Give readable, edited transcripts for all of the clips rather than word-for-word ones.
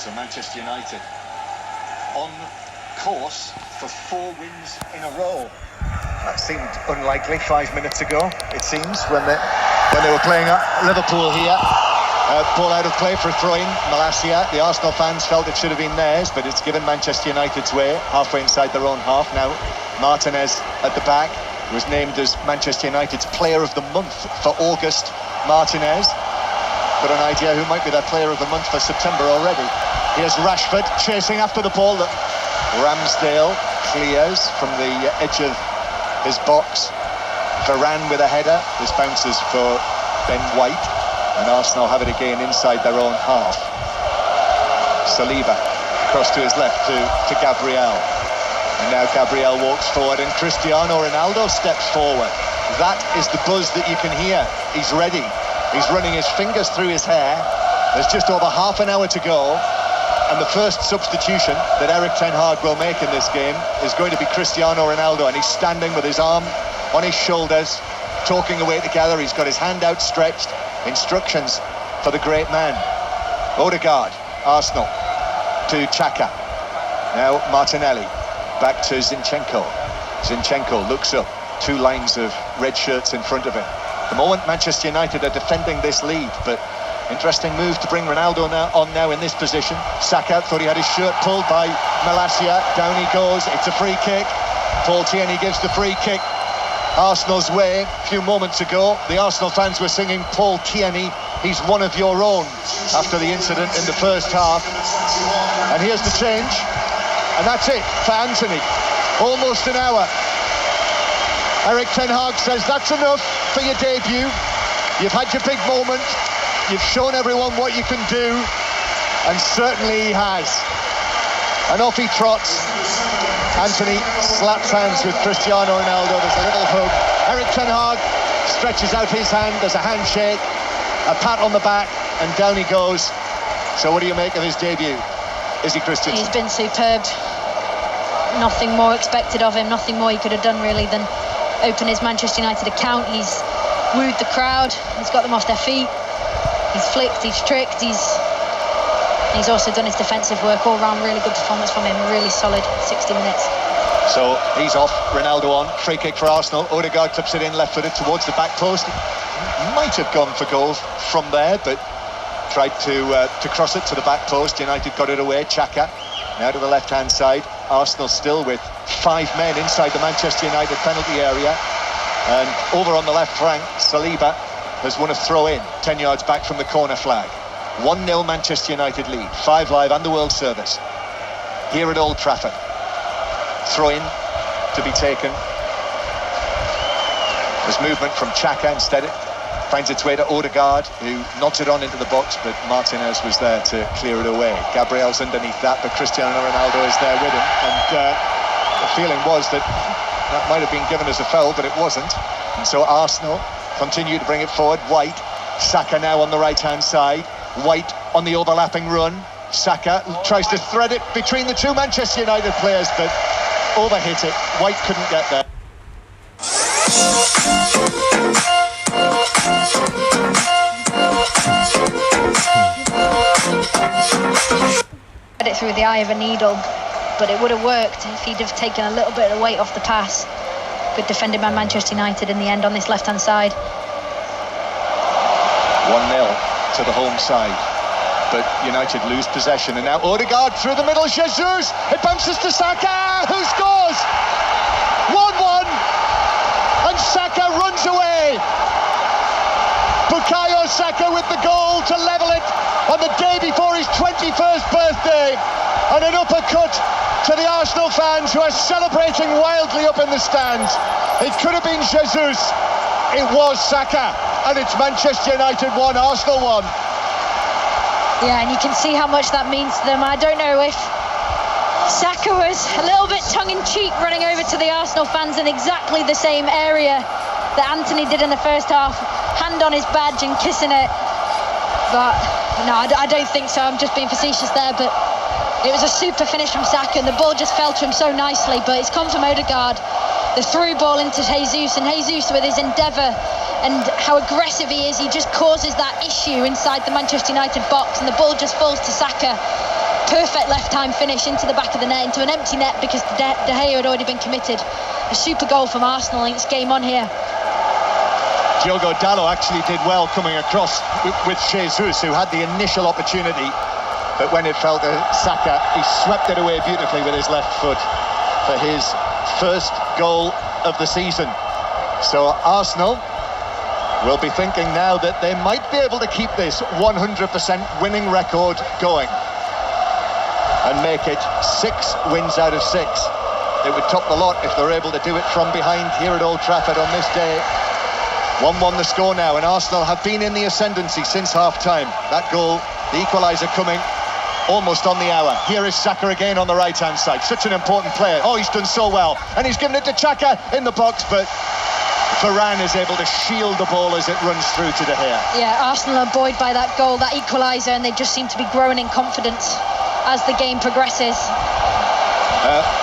So Manchester United on course for 4 wins in a row. That seemed unlikely 5 minutes ago, it seems, when they were playing at Liverpool here. Ball out of play for a throw-in. Malacia, the Arsenal fans felt it should have been theirs, but it's given Manchester United's way, halfway inside their own half. Now Martinez at the back was named as Manchester United's Player of the Month for August. Martinez, got an idea who might be their Player of the Month for September already. Here's Rashford chasing after the ball that Ramsdale clears from the edge of his box. Varane with a header. This bounces for Ben White, and Arsenal have it again inside their own half. Saliba across to his left to Gabriel, and now Gabriel walks forward and Cristiano Ronaldo steps forward. That is the buzz that you can hear. He's ready. He's running his fingers through his hair. There's just over half an hour to go, and the first substitution that Erik ten Hag will make in this game is going to be Cristiano Ronaldo, and he's standing with his arm on his shoulders, talking away together. He's got his hand outstretched. Instructions for the great man. Odegaard, Arsenal, to Xhaka. Now Martinelli, back to Zinchenko. Zinchenko looks up, 2 lines of red shirts in front of him. The moment Manchester United are defending this lead, but interesting move to bring Ronaldo now in this position. Saka thought he had his shirt pulled by Malacia. Down he goes. It's a free kick. Paul Tierney gives the free kick Arsenal's way. A few moments ago, the Arsenal fans were singing Paul Tierney, he's one of your own, after the incident in the first half. And here's the change, and that's it for Antony. Almost an hour. Erik ten Hag says that's enough for your debut. You've had your big moment. You've shown everyone what you can do, and certainly he has. And off he trots. Antony slaps hands with Cristiano Ronaldo. There's a little hug. Erik ten Hag stretches out his hand. There's a handshake, a pat on the back, and down he goes. So what do you make of his debut? Izzy Christiansen? He's been superb. Nothing more expected of him. Nothing more he could have done really than open his Manchester United account. He's wooed the crowd. He's got them off their feet. He's flicked, he's tricked, he's also done his defensive work. All round really good performance from him, really solid 60 minutes. So he's off, Ronaldo on, free kick for Arsenal. Odegaard clips it in left-footed towards the back post. He might have gone for goal from there, but tried to cross it to the back post. United got it away. Xhaka now to the left-hand side. Arsenal still with 5 men inside the Manchester United penalty area. And over on the left flank, Saliba has won a throw-in 10 yards back from the corner flag. 1-0 Manchester United lead. 5 Live and the World Service here at Old Trafford. Throw-in to be taken. There's movement from Xhaka. Instead it finds its way to Odegaard, who nods it on into the box, but Martinez was there to clear it away. Gabriel's underneath that, but Cristiano Ronaldo is there with him, and the feeling was that might have been given as a foul, but it wasn't. And so Arsenal continue to bring it forward. White, Saka now on the right-hand side. White on the overlapping run. Saka tries to thread it between the 2 Manchester United players, but overhit it. White couldn't get there. Had it through the eye of a needle, but it would have worked if he'd have taken a little bit of weight off the pass. Good defended by Manchester United in the end on this left-hand side. 1-0 to the home side, but United lose possession, and now Odegaard through the middle. Jesus, it bounces to Saka, who scores. 1-1, and Saka runs away. Bukayo Saka with the goal to level it on the day before his 21st birthday, and an uppercut to the Arsenal fans who are celebrating wildly up in the stands. It could have been Jesus. It was Saka, and it's Manchester United 1, Arsenal 1. Yeah, and you can see how much that means to them. I don't know if Saka was a little bit tongue-in-cheek running over to the Arsenal fans in exactly the same area that Antony did in the first half, hand on his badge and kissing it. But no, I don't think so. I'm just being facetious there, but it was a super finish from Saka, and the ball just fell to him so nicely. But it's come from Odegaard, the through ball into Jesus, and Jesus with his endeavour and how aggressive he is, he just causes that issue inside the Manchester United box, and the ball just falls to Saka. perfect left-time finish into the back of the net, into an empty net, because De Gea had already been committed. A super goal from Arsenal, and it's game on here. Diogo Dalot actually did well coming across with Jesus, who had the initial opportunity, but when it fell to Saka, he swept it away beautifully with his left foot for his first goal of the season. So Arsenal will be thinking now that they might be able to keep this 100% winning record going and make it 6 wins out of 6. It would top the lot if they're able to do it from behind here at Old Trafford on this day. 1-1 the score now, and Arsenal have been in the ascendancy since half-time. That goal, the equaliser, coming almost on the hour. Here is Saka again on the right-hand side. Such an important player. Oh, he's done so well. And he's given it to Xhaka in the box, but Varane is able to shield the ball as it runs through to De Gea. Yeah, Arsenal are buoyed by that goal, that equaliser, and they just seem to be growing in confidence as the game progresses.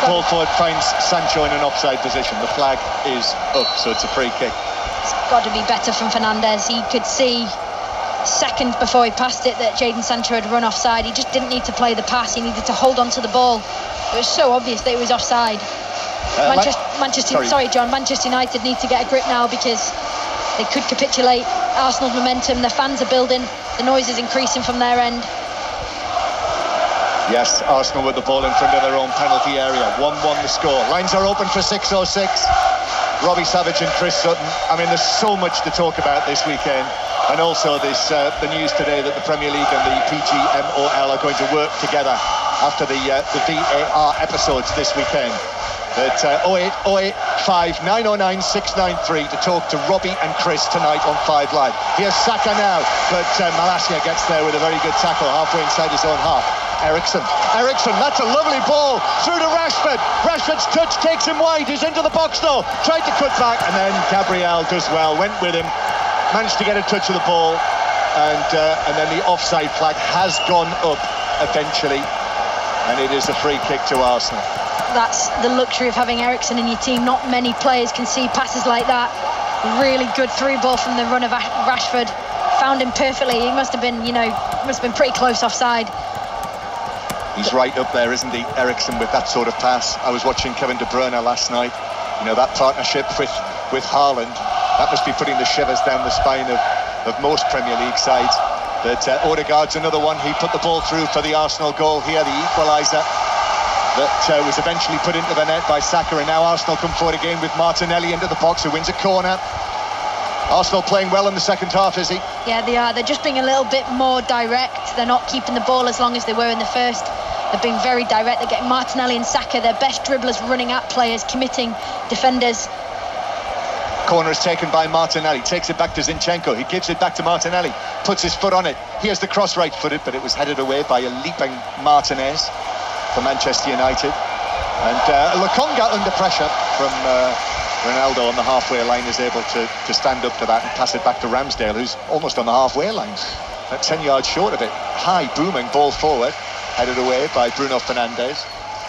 Paul Ford finds Sancho in an offside position. The flag is up, so it's a free kick. It's got to be better from Fernandes. He could see seconds before he passed it that Jadon Sancho had run offside. He just didn't need to play the pass. He needed to hold on to the ball. It was so obvious that it was offside. Manchester United need to get a grip now, because they could capitulate. Arsenal's momentum, the fans are building, the noise is increasing from their end. Yes, Arsenal with the ball in front of their own penalty area. 1-1 the score. Lines are open for 6:06. Robbie Savage and Chris Sutton. I mean, there's so much to talk about this weekend. And also this the news today that the Premier League and the PGMOL are going to work together after the VAR episodes this weekend. At 0805 909 693 to talk to Robbie and Chris tonight on 5 Live. Here's Saka now, but Malacia gets there with a very good tackle halfway inside his own half. Ericsson, that's a lovely ball through to Rashford. Rashford's touch takes him wide. He's into the box though, tried to cut back, and then Gabriel does well, went with him, managed to get a touch of the ball, and then the offside flag has gone up eventually, and it is a free kick to Arsenal. That's the luxury of having Ericsson in your team. Not many players can see passes like that. Really good through ball from the run of Rashford. Found him perfectly. He must have been pretty close offside. He's right up there, isn't he, Ericsson, with that sort of pass. I was watching Kevin De Bruyne last night. You know, that partnership with Haaland, that must be putting the shivers down the spine of most Premier League sides. But Odegaard's another one. He put the ball through for the Arsenal goal here, the equaliser that was eventually put into the net by Saka. And now Arsenal come forward again with Martinelli into the box, who wins a corner. Arsenal playing well in the second half, is he? Yeah, they are. They're just being a little bit more direct. They're not keeping the ball as long as they were in the first. They're being very direct. They're getting Martinelli and Saka, their best dribblers, running at players, committing defenders. Corner is taken by Martinelli, takes it back to Zinchenko. He gives it back to Martinelli, puts his foot on it. Here's the cross right-footed, but it was headed away by a leaping Martinez for Manchester United. And Lokonga, under pressure from Ronaldo on the halfway line, is able to stand up to that and pass it back to Ramsdale, who's almost on the halfway line, at 10 yards short of it. High, booming ball forward, headed away by Bruno Fernandes,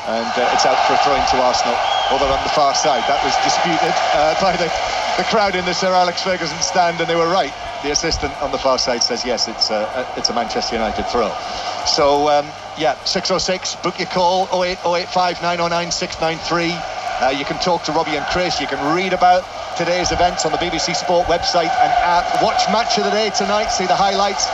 and it's out for a throw into Arsenal over on the far side. That was disputed by the crowd in the Sir Alex Ferguson stand, and they were right. The assistant on the far side says yes, it's a Manchester United throw. So 6:06, book your call, 08085 909 693. You can talk to Robbie and Chris. You can read about today's events on the BBC Sport website and app. Watch Match of the Day tonight, see the highlights.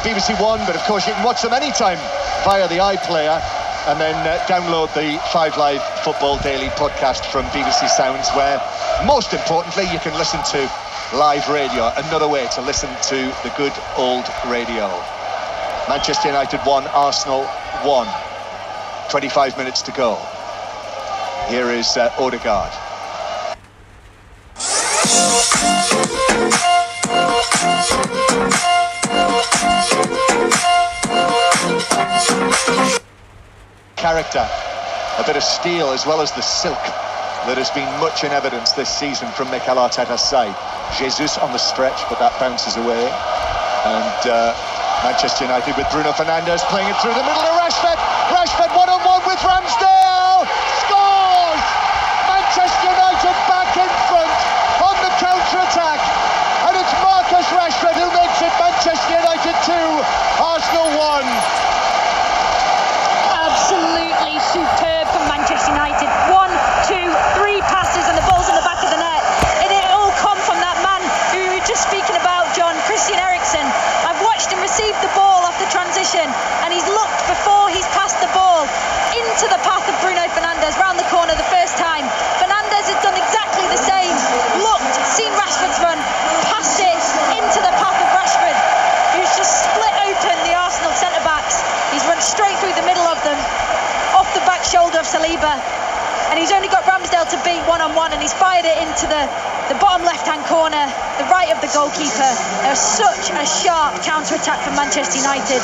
BBC One, but of course you can watch them anytime via the iPlayer, and then download the 5 Live Football Daily podcast from BBC Sounds, where most importantly you can listen to live radio, another way to listen to the good old radio. Manchester United 1, Arsenal 1. 25 minutes to go. Here is Odegaard. Character, a bit of steel as well as the silk that has been much in evidence this season from Mikel Arteta's side. Jesus on the stretch, but that bounces away. And Manchester United with Bruno Fernandes playing it through the middle to Rashford. Rashford one-on-one with Ramsdale. Scores! Manchester United back in front on the counter-attack. And it's Marcus Rashford who makes it Manchester United 2, Arsenal 1. runs straight through the middle of them, off the back shoulder of Saliba, and he's only got Ramsdale to beat one-on-one, and he's fired it into the bottom left-hand corner, the right of the goalkeeper. There's such a sharp counter-attack from Manchester United.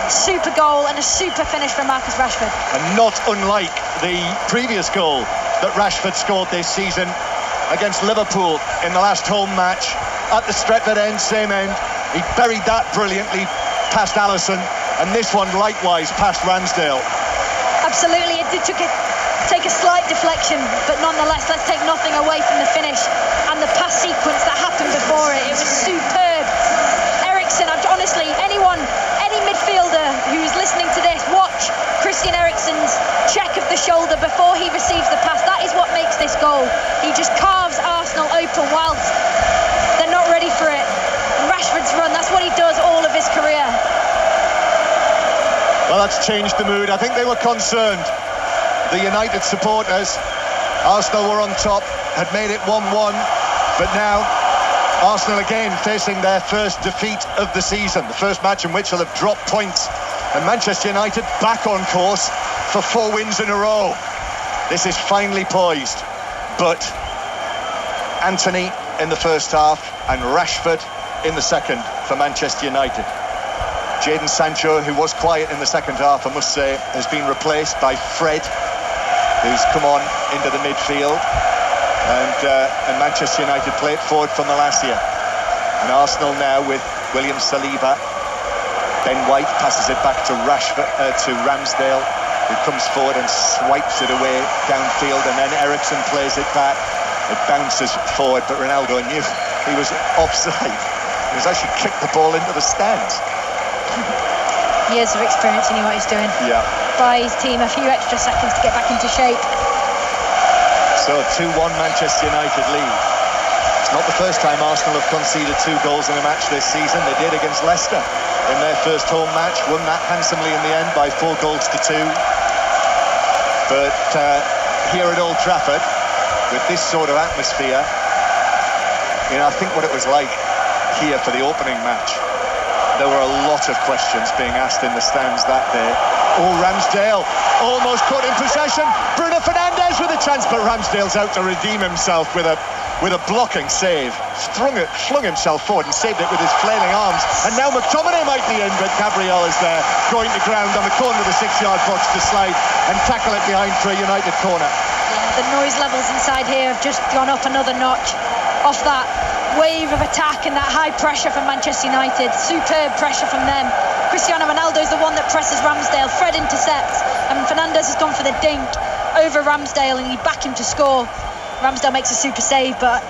Super goal and a super finish from Marcus Rashford. And not unlike the previous goal that Rashford scored this season against Liverpool in the last home match at the Stretford end, same end. He buried that brilliantly past Alisson, and this one likewise past Ramsdale. Absolutely, it did take a slight deflection, but nonetheless, let's take nothing away from the finish and the pass sequence that happened before it. It was superb. Eriksen, honestly, any midfielder who's listening to this, watch Christian Eriksen's check of the shoulder before he receives the pass. That is what makes this goal. He just carves Arsenal open whilst they're not ready for it. And Rashford's run, that's what he does all of his career. Well, that's changed the mood. I think they were concerned, the United supporters. Arsenal were on top, had made it 1-1, but now Arsenal again facing their first defeat of the season, the first match in which they'll have dropped points, and Manchester United back on course for 4 wins in a row. This is finely poised, but Antony in the first half and Rashford in the second for Manchester United. Jadon Sancho, who was quiet in the second half, I must say, has been replaced by Fred, who's come on into the midfield, and Manchester United play it forward from Malacia. And Arsenal now with William Saliba. Ben White passes it back to Ramsdale, who comes forward and swipes it away downfield, and then Eriksen plays it back. It bounces forward, but Ronaldo knew he was offside. He was actually kicked the ball into the stands. Years of experience, he knew what he's doing. Yeah. Buy his team a few extra seconds to get back into shape. So 2-1 Manchester United lead. It's not the first time Arsenal have conceded 2 goals in a match this season. They did against Leicester in their first home match, won that handsomely in the end by 4 goals to 2. But here at Old Trafford, with this sort of atmosphere, I think what it was like here for the opening match. There were a lot of questions being asked in the stands that day. Oh, Ramsdale almost caught in possession. Bruno Fernandes with a chance, but Ramsdale's out to redeem himself with a blocking save. Flung himself forward and saved it with his flailing arms. And now McTominay might be in, but Gabriel is there, going to ground on the corner of the 6-yard box to slide and tackle it behind for a United corner. Yeah, the noise levels inside here have just gone up another notch off that wave of attack and that high pressure from Manchester United. Superb pressure from them. Cristiano Ronaldo is the one that presses Ramsdale. Fred intercepts, and Fernandes has gone for the dink over Ramsdale, and he back him to score. Ramsdale makes a super save, but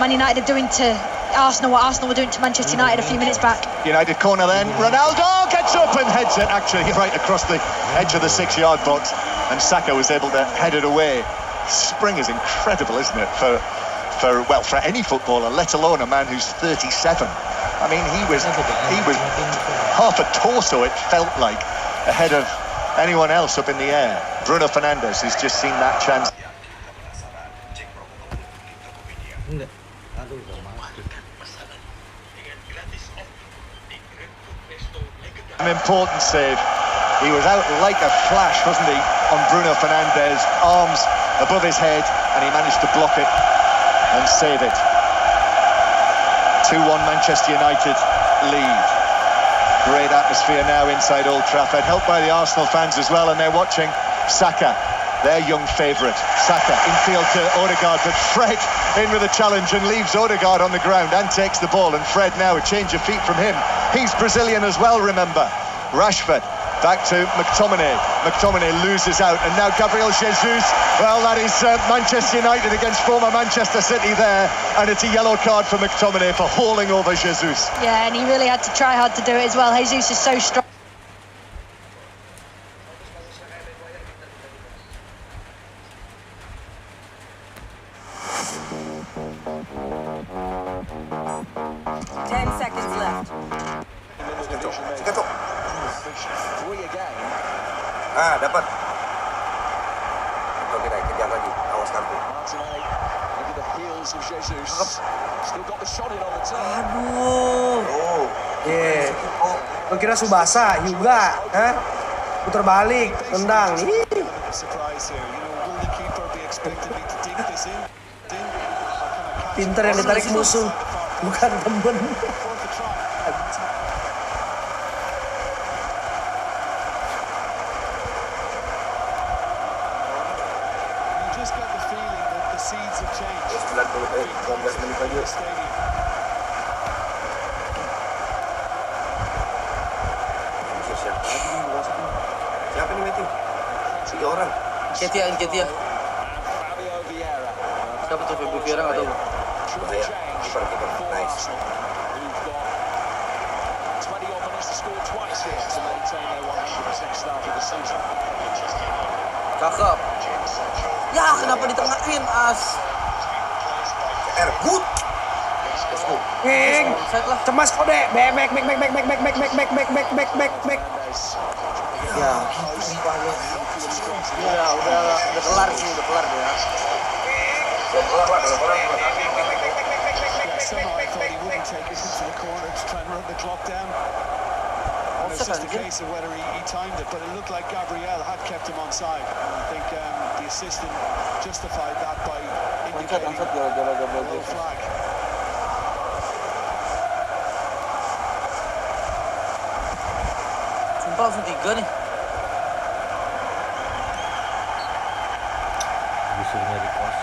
Man United are doing to Arsenal what Arsenal were doing to Manchester United a few minutes back. United corner then. Ronaldo gets up and heads it actually right across the edge of the 6-yard box, and Saka was able to head it away. Spring is incredible, isn't it, for any footballer, let alone a man who's 37. I mean, he was half a torso, it felt like, ahead of anyone else up in the air. Bruno Fernandes has just seen that chance. An important save. He was out like a flash, wasn't he, on Bruno Fernandes, arms above his head, and he managed to block it and save it. 2-1 Manchester United lead. Great atmosphere now inside Old Trafford, helped by the Arsenal fans as well, and they're watching Saka, their young favourite. Saka infield to Odegaard, but Fred in with a challenge and leaves Odegaard on the ground and takes the ball, and Fred now a change of feet from him. He's Brazilian as well, remember. Rashford back to McTominay. McTominay loses out, and now Gabriel Jesus. Well, that is Manchester United against former Manchester City there, and it's a yellow card for McTominay for hauling over Jesus. Yeah, and he really had to try hard to do it as well. Jesus is so strong. Dapat. Kalau kita kejar lagi, awas kartu. Aduh. Kau kira Subasa juga, ha? Putar balik, tendang. Ih, Surprise here. You know, will the keeper be expecting me to dig this in? pinter yang ditarik musuh, bukan temen. Worth a try. You just got the feeling that the seeds have changed. 19 menit lagi. The stadium. Siapa nih meeting? 3 orang. Ketia. Fabio Vieira. Siapa tuh Fabio Vieira nggak tahu. Bahaya. Kiper. Nice. Who've got 20 odd minutes to score twice here to maintain their 100% start of the season. Kakak. Ya kenapa ditengahin as? Good. King, Offside lah. cemas kode. Back. Ya, Udah kelar sih, udah kelar ya. Somehow I thought he wouldn't take it into the corner to try and run the clock down. And it's just a case of whether he timed it, but it looked like Gabriel had kept him onside. And I think the assistant justified that by indicating a low flag. Sumpah langsung 3 nih. Disuruhnya di pos.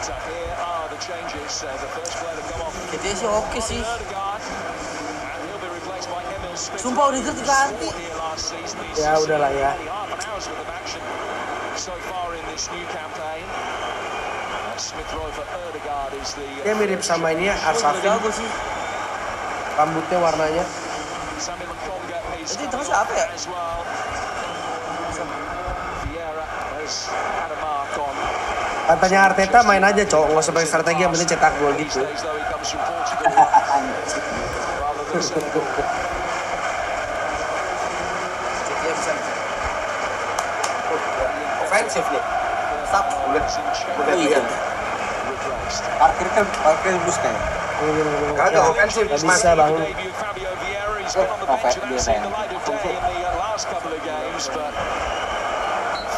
So here are the changes. The first player to come off. Ketia sih oke sih. Ødegaard. And he'll be replaced by Emil Smith. Sumpah Odegaard diganti. Here last season. He's Ya, udahlah ya. nearly half an hour's worth of action so far in this new campaign. Smith Rowe for Ødegaard is the dia mirip sama ini ya, Arsafin. Jago sih. Rambutnya warnanya. Sammy Lokonga is Itu coming siapa off ya? as well. Vieira has had a mark on. Katanya Arteta main aja, cowok. Nggak usah pakai strategi, yang penting cetak gol These gitu. days, though, he comes from Portugal rather than Senegal. Ketia bisa. Offensif nih. Stop. Udah lihat. Replaced. Parkir bus kan. Kagak offensif. Nggak bisa bang. Debut Fabio Vieira, he's been on the bench and hasn't seen the light of day in the last couple of games, but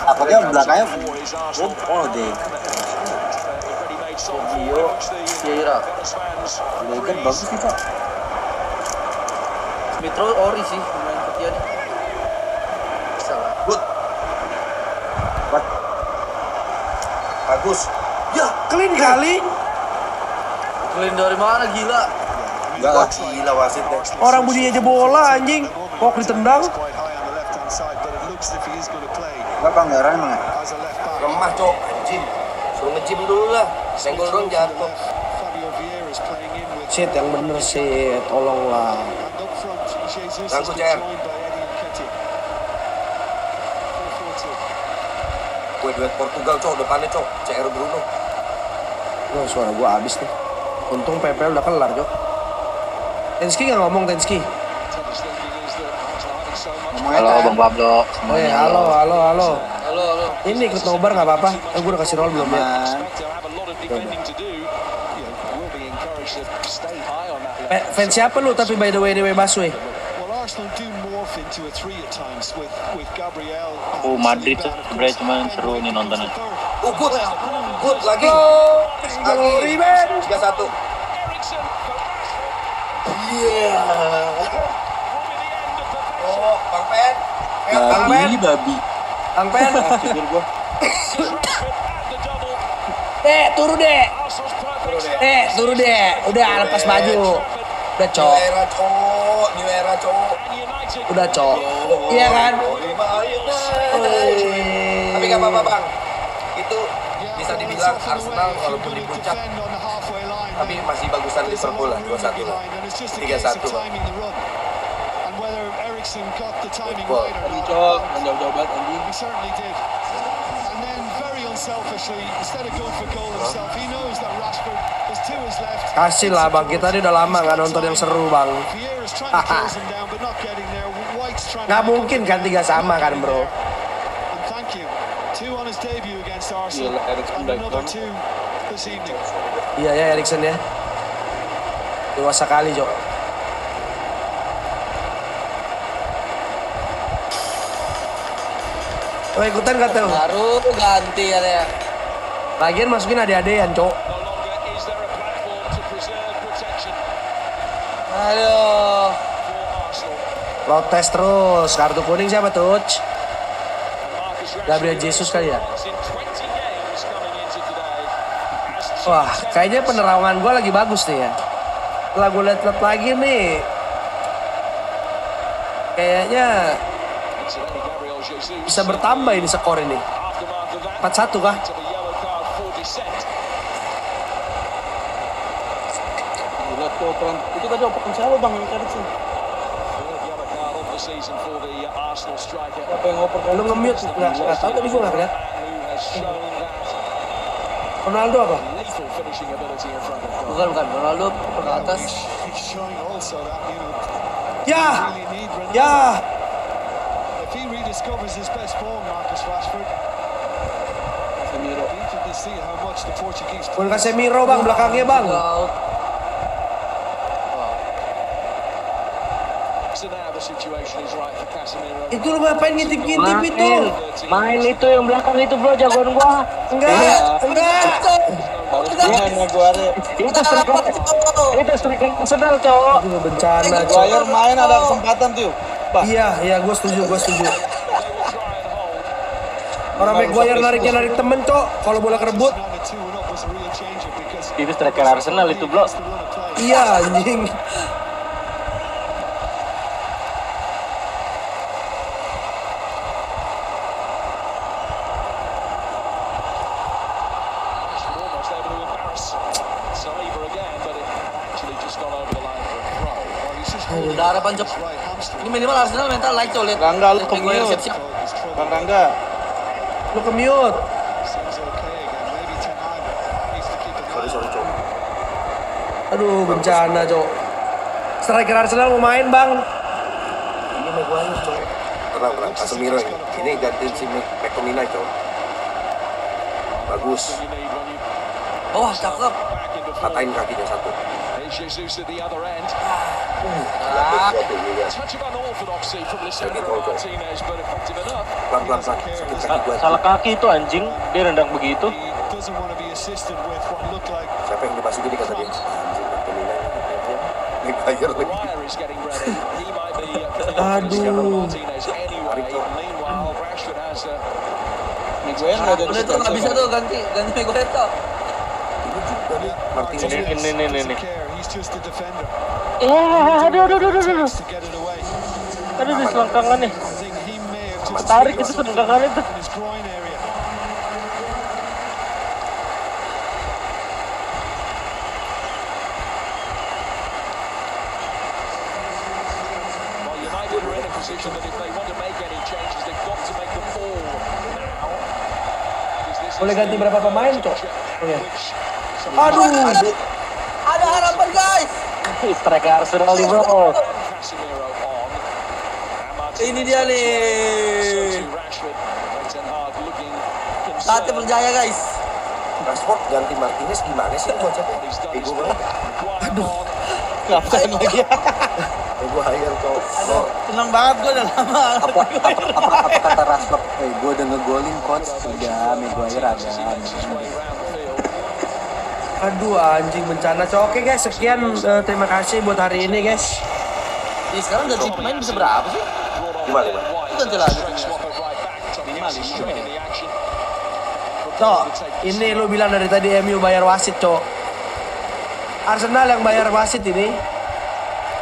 Apanya belakangnya for his Arsenal deh. already made some Gio, which the Vieira. Gunners fans Legan praise. bagus sih kok. Smith Rowe ori sih main Ketia nih. Bisa lah. Good. Bagus. Ya, clean kali. Clean dari mana gila? Enggak lah, gila wasit deh. Orang bunyinya aja bola anjing. Kok ditendang? Quite high on the left-hand side, but it looks as if he is going to play Enggak pelanggaran emang ya? as a left back. Lemah cok, anjing. Suruh nge-gym dulu lah. Senggol dong jatuh. Fabio Vieira is playing in with Shit, yang bener sih, tolonglah. and up front. Jesus has Ganggu, been Cer. joined by Eddie Nketiah. 4-4-2. Kue duet Portugal cok, depannya cok. CR Bruno. Wah, suara gua habis nih. Untung PPL udah kelar, Jok. Tenski nggak ngomong, Tenski. Teddy's thinking is that Arsenal having so much Halo Bang Pablo. Oh ya, halo. Halo. Ini ikut nobar nggak apa-apa. Gue udah kasih roll belum ya? expect to have a lot of defending to do. You know, will be encouraged to stay high on that left. Fans siapa lu tapi by the way anyway Baswe? Well, Arsenal do morph into a 3 at times with Gabriel. Oh, Madrid tuh sebenarnya cuma seru nih nontonnya. Good. Good lagi. Glory man. 3-1. Eriksen. Iya. Oh, Bang Pen. Bang Pen. Babi. Bang Pen. Tidur gua. The double. Turun deh. Arsenal's perfect. Turun deh. Udah lepas baju. Udah New cok. era cok. New era cok. United. Udah cok. Iya kan? Tapi gak apa-apa bang. Itu bisa dibilang Arsenal walaupun di puncak, tapi masih bagusan Liverpool lah, 2-1 lah. 3-1 lah. Football. Cok, jauh-jauh banget anjing. He certainly did. And then very unselfishly, instead of going for goal himself, he knows that Rashford is to his left. Kasih lah bang, kita ini udah lama nggak nonton yang seru bang. Vieira's trying to close him down, but not getting there. White's trying Nggak to mungkin kan 3 sama kan bro? And thank you. 2 on his debut against Arsenal. Gila, Eriksen And back another down. 2 this evening. Iya ya Erikson ya. Dewasa kali, Jok. Oh, ikutan kata. Baru ganti ya. Lagian masukin adik-adikan, Cok. No longer is there a platform to preserve protection Aduh. for Arsenal. Protes terus. Kartu kuning siapa tuh? And Marcus Gabriel Rashford Jesus kali ya? once in 20 games coming into today. As Wah, kayaknya penerawangan gue lagi bagus nih ya. Setelah gue liat lagi nih, kayaknya Incidentally, Gabriel Jesus bisa bertambah ini skor ini. aftermath of that 4-1 kah? to the yellow card for dissent. Gila tuh operan. Itu tadi operan siapa bang yang tadi sih? Third yellow card of the season for the Arsenal striker. Siapa yang oper? Lu nge-mute nggak tahu tadi gue nggak liat. Man who has shown that Ronaldo apa? lethal finishing ability in front of goal. Bukan Ronaldo oper ke atas. He's showing also that, you know, Ya, really need Ronaldo. ya. If he rediscovers his best form, Marcus Rashford, Casemiro. be interested to see how much the Portuguese Bukan Casemiro bang, belakangnya bang. Out. So now the situation is right for Casemiro. Itu lu ngapain ngintip-ngintip itu? Main itu yang belakang itu bro, jagoan gua. Enggak. Harus main Maguire. Itu striker Arsenal, cowok. Aduh, bencana, Cok. Maguire main ada kesempatan tuh. Iya, gue setuju. They will try and hold. Orang Maguire narik temen, Cok. Kalau bola kerebut. Number 2 and up was a real changer because Itu striker Arsenal itu, bro. it's the run of play. Iya, anjing. Rashford almost able to embarrass Saliba again, but it actually just got over the line for a throw. Well, he's just holding Udah harapan Cok. his right hamstring. Ini minimal Arsenal mental naik Cok, lihat. Rangga, lu Maguire ke-mute. siap-siap. His trouble Bang Rangga, Lu ke mute. seems okay again. Maybe Ten Hag needs to keep an eye Sorry, on Cok. Aduh, bencana, Cok. Striker Arsenal mau main, Bang. Ini Maguire, Cok. Tenang, Casemiro ini. Ini gantiin si McTominay, Cok. Bagus. you need when you Wah, cakep. back into form. Patahin kakinya satu. Here's Jesus at the other end. Ah, Touch of unorthodoxy from Lisandro Martinez, but effective enough. Pelan-pelan, sakit kaki gua. Salah kaki itu anjing, dia rendang begitu. He doesn't want to be assisted with what looked like Siapa yang dimasukin ini kata dia? Anjing, McTominay. Maguire lagi. Ryan is getting ready. He might be Aduh. Martinez anyway. Meanwhile, Rashford has Maguire nggak ada. Udah tuh nggak bisa tuh ganti Maguire tuh. Ini juga nih, Martinez. Ini. doesn't care. He's just a defender. Aduh. Tries to get it away. Aduh, di selangkangan nih. I think he may have just Tarik itu selangkangan itu. in his groin area. Well, United are in a position that if they want to make any changes, they've got to make them all now. Because this Boleh is ganti the berapa pemain, Cok? which Aduh. Ada harapan guys. Striker Arsenal nih, bro. Casemiro on. And Martinez Ini dia nih. to Rashford. Ten Hag looking Saatnya concerned. berjaya guys. Rashford ganti Martinez gimana sih konsepnya? He's done his Ego bit. banget. Aduh. ngapain lagi ya? Ego hire, Cok. Aduh, tenang banget gue udah lama. Apa kata Rashford? Gue udah ngegolin coach. Udah, Maguire ada. Aduh, anjing bencana, Cok. Oke, guys, sekian. Terima kasih buat hari ini, guys. Ih, sekarang ganti pemain bisa berapa sih? Gimana? Itu ganti lagi. Cok, ini lu bilang dari tadi MU bayar wasit, Cok. Arsenal yang bayar wasit ini.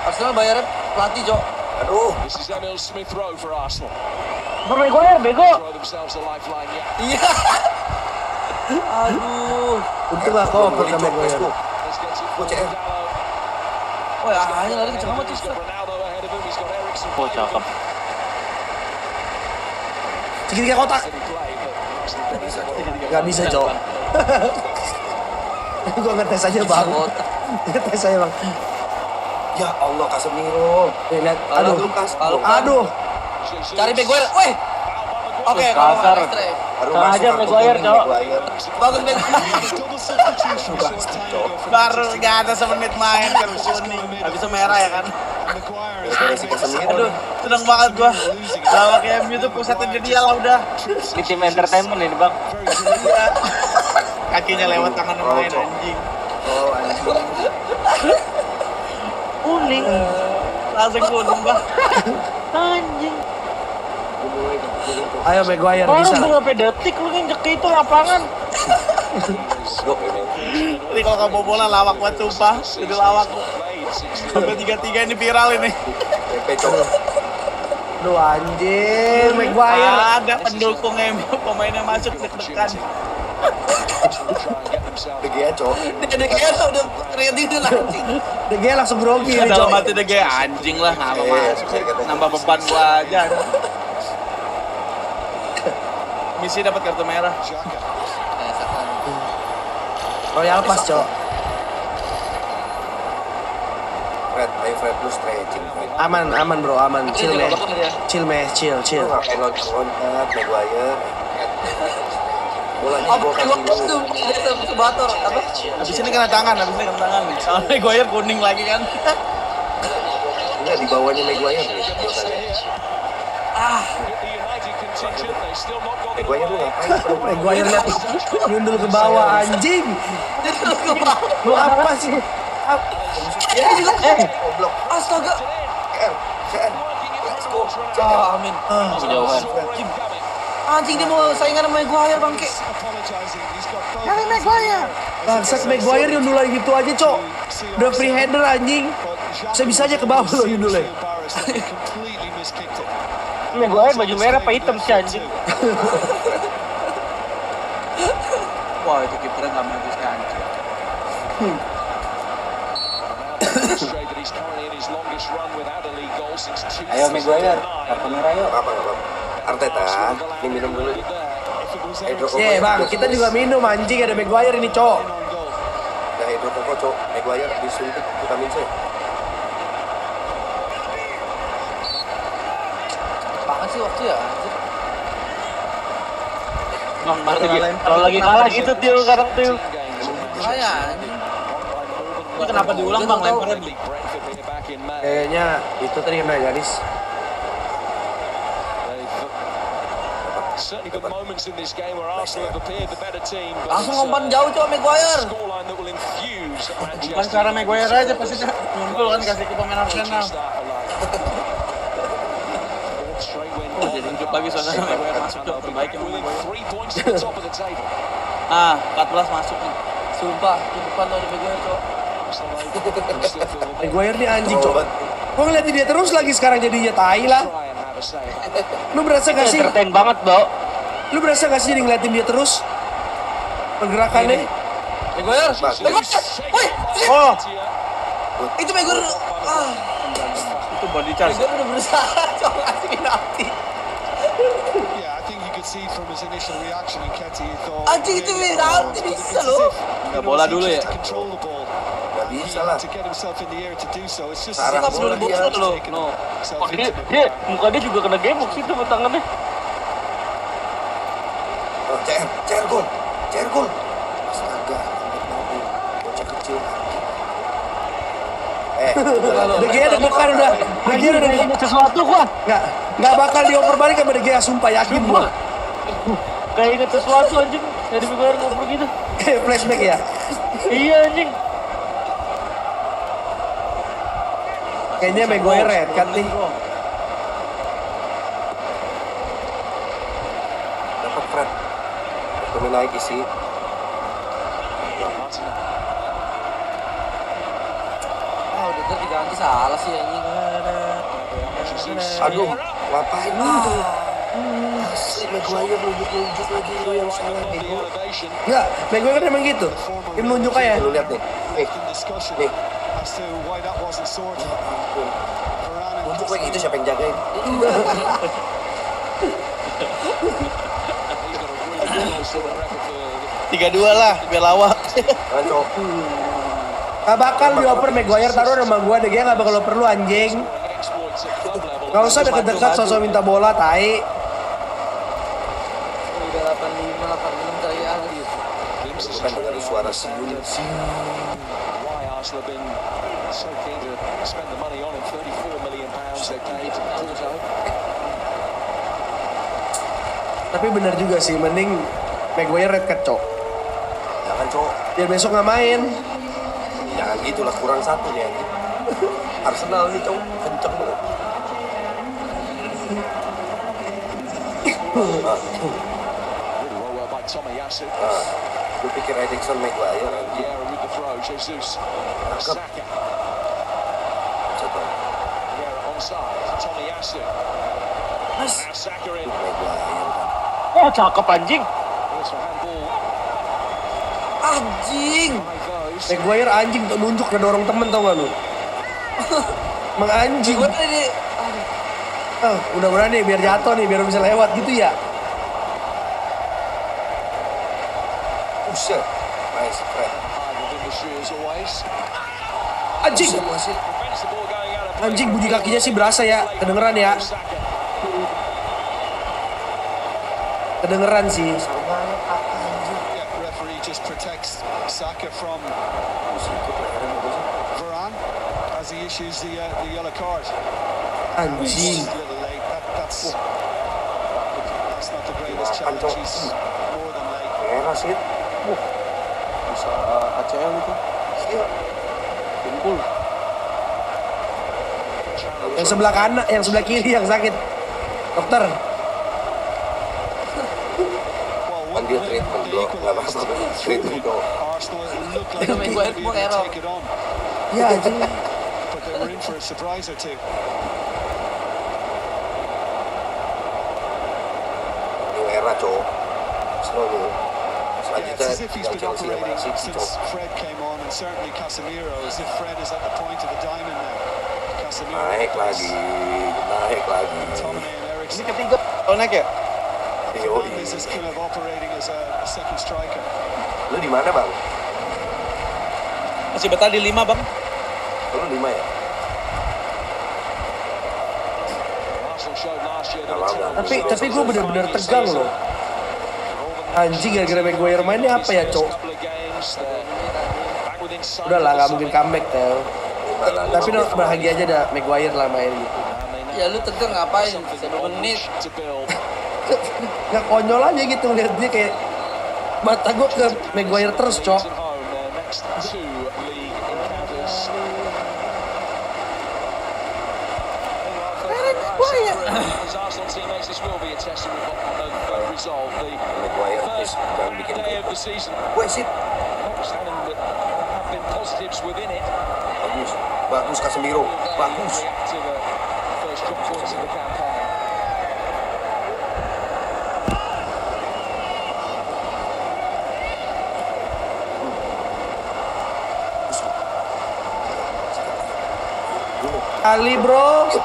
Arsenal bayarnya pelatih, Cok. Aduh, This is Emil Smith Rowe for Arsenal. Maguire, bego. Throw themselves a lifeline yet. Iya. Aduh. Untung lah kau Cok, sama gue. This gets it for CM. Ronaldo. Wah, hanya lari kenceng amat He's sih. got Ronaldo ahead of him. He's got Eriksen. Oh, cakep. Segitiga kotak. Did he play, but Arsenal got it. Gak bisa, Cok. Gue ngetes aja, Bang. Kotak. Ngetes aja, Bang. ya Allah, Casemiro. Nih, lihat. Aduh. Lucas. Aduh. Cari Maguire. Weh. Oke, kalau Kasar. nggak extra ya. Baru Sama masuk aja kartu Maguire, kuning, Cok. Maguire. Bagus Ben. Double substitution a short time ago for Baru Manchester gak ada semenit main kartu kuning. Habis itu merah ya kan. And Maguire has Gara-gara now si made Casemiro. Aduh, seneng banget gua. Lawak MU tuh pusatnya jadi dia lah udah. Ini tim entertainment ini bang. very deliberate. Kakinya lewat tangan main anjing. Oh, anjing. Kuning. Langsung kuning bah. Anjing. Ayo Maguire Baru bisa. berapa detik lu nginjek itu lapangan. Gok ini. Ini kalau kamu bola lawak buat sumpah. Jadi lawak. Sampai 3-3 ini viral ini. Pepe Cok. Duh anjing, Maguire. Ada pendukung MU pemainnya masuk deg-degan. De Gea Cok. Dia kayak udah ready tuh anjing. De Gea langsung grogi ini, Dalam Cok. hati dia kayak anjing lah ngapa masuk. Nambah beban gua aja. Misi dapat kartu merah. Royal Pass, Cok. Fred, ayo Fred lu stretching. Fred. Aman bro, aman. Chill, meh. Chill, meh. Chill. Lu ngapain loncat, Maguire. Bolanya Apa gua kasih waktu lu. itu dia sebator apa? Habis ini kena tangan. Kalau Maguire kuning lagi kan. Enggak, di bawahnya Maguire nih. Maguire lu ngapain? Maguire lihat nyundul ke bawah anjing. Lu apa sih? Goblok. Astaga. CR. Let's go. Ah, amin. Kejauhan. Anjing dia mau saingan sama Maguire bangke. Nyari Maguire. Bangsat Maguire nyundul lagi gitu aja, Cok. Udah free header anjing. Bisa aja ke bawah lo nyundulnya. Maguire baju merah apa hitam sih anjing. Wah itu kipernya nggak maju sih anjing. Ayo Maguire, kartu merah yuk. Apa? Arteta, ini minum dulu. Ye bang, kita juga minum anjing ada Maguire ini, Cok. Ada hidrokoko Cok. Maguire disuntik vitamin C. Apaan sih waktu ya? Anjir. Bang, kalau lagi kalah gitu Tio sekarang Tio. Makanya anjing. Ini kenapa diulang bang lemparnya beli? Kayaknya itu tadi kena garis. Langsung ngomong jauh coba Maguire. Bukan cara Maguire aja pasti dia nyundul kan kasih ke pemain Arsenal. Oh jadi hidup lagi soalnya Maguire masuk tuh terbaik yang Maguire. Ah 14 masuk nih. Sumpah, di depan lo ada Maguire coba. Maguire nih anjing, Cok. Gua ngeliatin dia terus lagi sekarang jadinya tai lah. Lu berasa gak sih? Entertain banget, Bro. Lu berasa gak sih jadi ngeliatin dia terus? Pergerakannya. Maguire. Woi, Oh itu Maguire. Ah, itu body charge. Maguire udah berusaha coba ngasih penalti. Yeah, I think you could see from his initial reaction in Ketty, he thought. Anjing itu penalti bisa loh. Nggak bola dulu ya? Control the ball. Gak bisa lah. To get himself in the air to do so. It's just Sarang Kita bola belum dia. bola loh. No. Oh, dia muka dia juga kena gemuk sih tuh tangannya. Oh, CR gol. Astaga, bocah kecil. De Gea deg-degan udah. De Gea udah Ingat sesuatu gua. nggak bakal dioper balik sama De Gea, sumpah yakin gua. Kayak inget sesuatu anjing. Dari Maguire ngobrol gitu. Kayak flashback ya. Iya anjing. Kayaknya Maguire red kan nih. Dapat Fred. Kami naik isi. Ah, udah diganti salah sih anjing. Aduh, ngapain lu? Asli Maguire nunjuk lagi lu yang salah bego. Enggak, Maguire kan emang gitu. Dia menunjuk aja. Lu lihat nih. Nih, discussion nih. as to why that wasn't sorted. Nunjuk kayak gitu siapa yang jagain? Tiga dua lah biar lawak. Jangan Cok. Gak bakal dioper Maguire, taruh nama gua. De Gea gak bakal oper lu anjing. Gak usah deket-deket sosok minta bola, tai. Udah 8 bukan dengar suara siul. Why Arsenal have been so keen to spend the money on him, £34 million they paid Porto. Tapi benar juga sih, mending Maguire red card, Cok. Jangan, Cok. Biar besok nggak main. Jangan gitulah, kurang satu nih anjing. Arsenal nih, Cok, kenceng banget. Really well by Tomiyasu. Gue pikir Erikson Maguire anjing. Vieira with the throw, Jesus. Cakep. Saka. Coba. Vieira onside. Tomiyasu. Mas, Now Saka in. Maguire. Oh, cakep anjing. It's for handball Anjing. by those. Maguire anjing tuh nunjuk ke dorong temen tau gak lu? Emang anjing. Gue tadi Mudah-mudahan nih biar jatuh nih, biar bisa lewat gitu ya. Buset. Nice, Fred. High within the shoes always. Anjing. Prevents the ball going out of play. Anjing bunyi kakinya sih berasa ya, kedengeran ya. Saka. Kedengeran sih. Yeah, referee just protects Saka from Varane as he issues the yellow card. Anjing. It's a little late. That's not the greatest challenge. He's more than late. Merah sih. Bisa ACL itu. Kumpul. Yang sebelah kanan, yang sebelah kiri yang sakit. Dokter. Kan dia treatment bro, nggak apa-apa. Treatment bro. Arsenal looked like Itu they Maguire could be pun able to error. take it on, Ya anjing. but they were in for a surprise or two. New era, Cok. Slow dulu. Yeah, it's Selanjutnya as if he's tinggal been Chelsea sama operating City, since Cok. Fred came on, and certainly Casemiro, as if Fred is at the point of the diamond now. Casemiro, Naik lagi. Tomine and Eriksen. Ketiga. Oh, naik ya? Yoi. Fernandes is kind of operating as a second striker. Lu di mana, Bang? Masih betah di 5, Bang. Lu 5 ya? Arsenal showed last year that Nggak a apa-apa. terrible Tapi gue bener-bener tegang loh. Anjing gara-gara Maguire mainnya apa ya, Cok? Udah lah, nggak mungkin comeback Teo. Tapi no, bahagia aja dah Maguire lah main gitu. Ya lu tegang ngapain? 1 menit. Nggak konyol aja gitu ngeliat dia kayak mata gue ke Maguire terus, Cok. Arsenal teammates, this will be a test of resolve. The Maguire please jangan bikin day of the season, Wah, sip. notwithstanding that there have been positives within it. Bagus Casemiro. Bagus. React to the first drop points of the campaign. Ali bro. The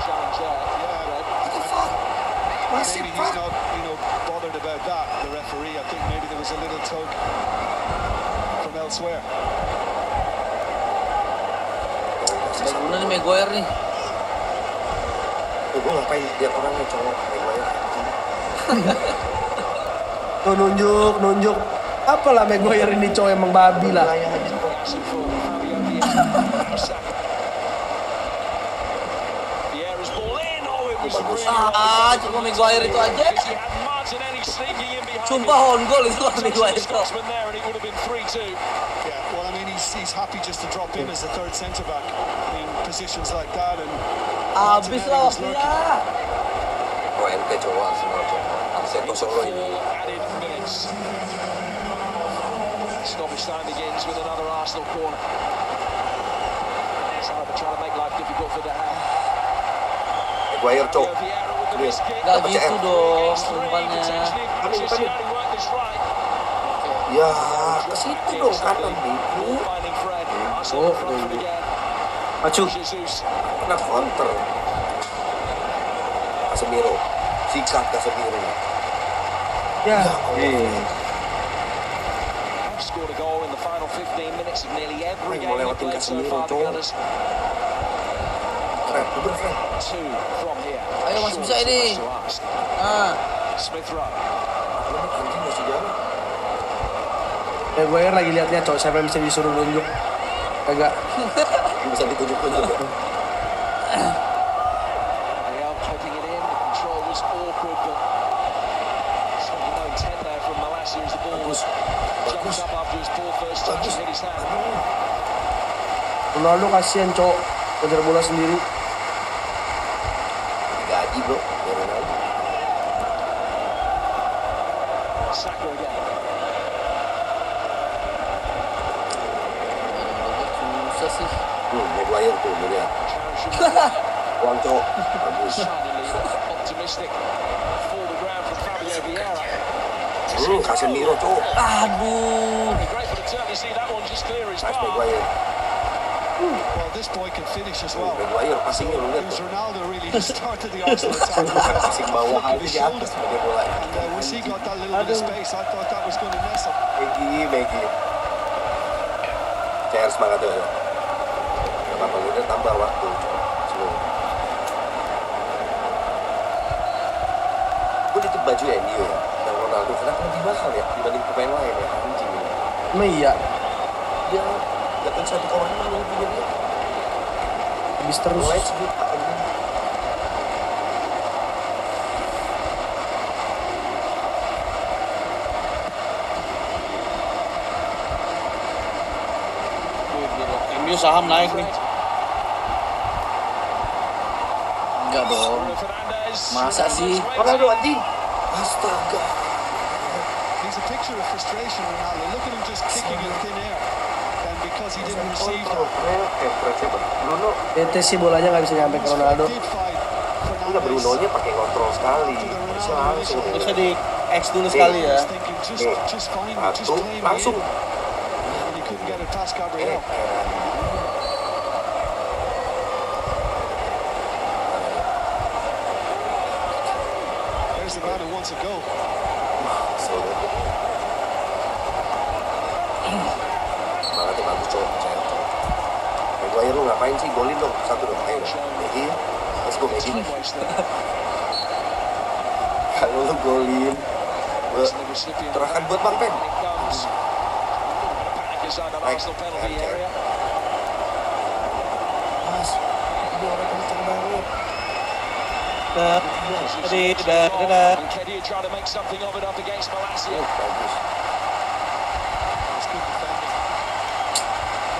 challenge there. Maybe he's not, bothered about that. The referee, I think maybe there was a little tug from elsewhere. Guna nih Maguire nih. Gue ngapain lihat orangnya cowok Maguire. Tuh nunjuk. Apalah Maguire ini cowok emang babi lah. Cuma Maguire itu aja. Sumpah on goal itu kalau Maguire itu. Yeah, well, I mean, he's happy just to drop in as the third centre back in positions like that, and Habis lah waktunya. Oh, ente cowok Arsenal cowok. Arsenal Solo ini. added minutes. Stoppage time begins with another Arsenal corner. Sarabia trying to make life difficult for De Gea. Maguire cowok. Vieira with the missed kick. Gak gitu dong Three, umpannya. potentially Cristiano worked this right. Ya, ke situ dong kanan Bibu. Finding Fred. Arsenal in front again. Macu. Jesus. Kena counter. Casemiro. Sikat Casemiro. Ya. Scored a goal in the final 15 minutes of nearly every game Mau they've lewatin played so Casemiro, far. The cowok. Gunners, Fred, udah Fred. 2 from here. Ayo, masih bisa Surely ini. so much to ask. Nah, Smith Rowe. Anjing masih jauh. Maguire lagi liatnya cok, siapa yang bisa disuruh nunjuk. Kagak. Bisa ditunjuk-tunjuk ya. They are clipping it in. The control was awkward, but certainly no intent there from Malacia as the ball jumps up after his poor first touch and hit his hand. Ronaldo kasihan cok, kejar bola sendiri. Gaji bro, ya Ronaldo. Saka again. Susah sih. Maguire tuh, lihat. Uang cok, bagus. Optimistic. Fall the ground from Fabio Vieira. Casemiro cok. Aduh. Great for the turn. You see that one just clear his Mas bar. Maguire. Well, this boy can finish as well. Maguire passingnya lu It lihat was tuh. Ronaldo really who started the Arsenal attack. Passing bawah aja di atas sebagai bola. And once he got that little bit of space, I thought that was going to mess up. Megi. CR semangat tuh. Gak apa-apa, udah tambah waktu. Slow. Gue nitip baju MU ya, dan Ronaldo kenapa lebih mahal ya dibanding pemain lain ya, anjing ini. Emang iya, Dia dapat 1,6 yang punya dia. habis terus. Mulai sebut anjing. MU saham naik nih. Enggak dong. Masa sih? Ronaldo anjing. Astaga. He's a picture of frustration, Ronaldo. Look at him just kicking in thin air. And because he didn't receive that. Bruno, Bete sih bolanya nggak bisa nyampe ke Ronaldo. Did fight enggak Bruno-nya pakai kontrol sekali. Bisa langsung. Bisa di X dulu sekali ya. Thinking just fine, just Satu, play me langsung. in. And he couldn't get it past Gabriel. There's the man who wants a goal. Semangatnya bagus cowok, percaya cowok. Maguire lu ngapain sih? Golin dong, satu dong, ayo dong. Megi, let's go Megi. Time waster. Kalau lu golin, It's the recipient. serahkan buat Bang Pen. And it comes. Panic inside that Baik. Arsenal penalty Baik. area. Mas, ini orang kenceng banget. And Kedia trying to make something of it up against Malacia. Bagus. It's good defending.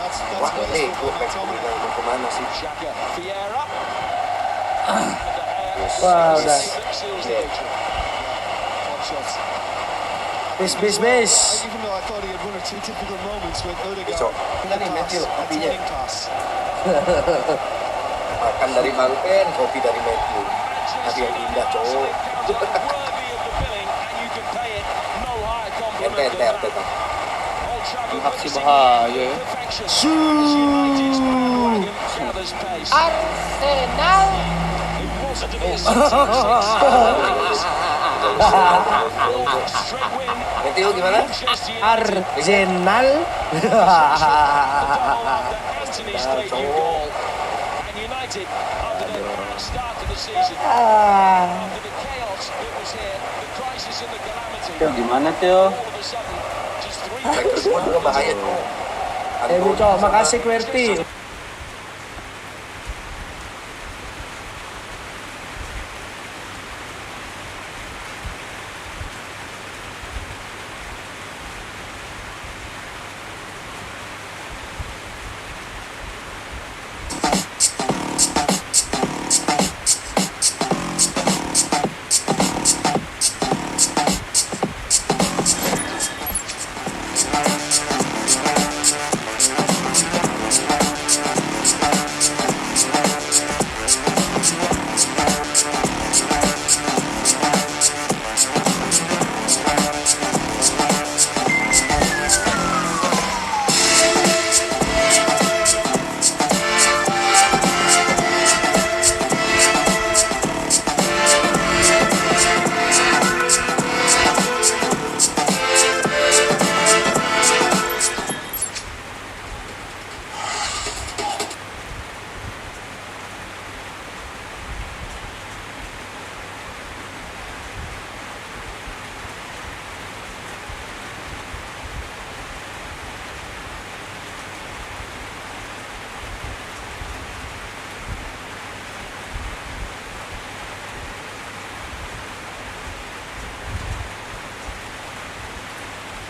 That's Wah, what nih, it's gue for back McTominay. mau kemana sih? Xhaka, Vieira. Wah, udah. Seals the victory. Top shots. Bis. Even though I thought he had one or two typical moments with Odegaard. Besok. Kita nih, Matthew, A kopinya. telling pass. Makan dari Bang Pen, kopi dari Matthew. Tapi yang indah cowok. Worthy of the billing, and you can pay it. No higher compliment than that. Tetap. Old Trafford Aksi bahaya ya. perfection. As United's bandwagon gathers pace. Arsenal. It wasn't to be a 6-6. Straight win. Matthew gimana? Manchester United. Arsenal. Anthony Stadium goal. And United, under their bad start to the season, after the chaos that was here, the crisis and the calamity, Gimana Teo? all of a sudden, just three Striker semua juga bahaya cowok. Cok, makasih Kwerti.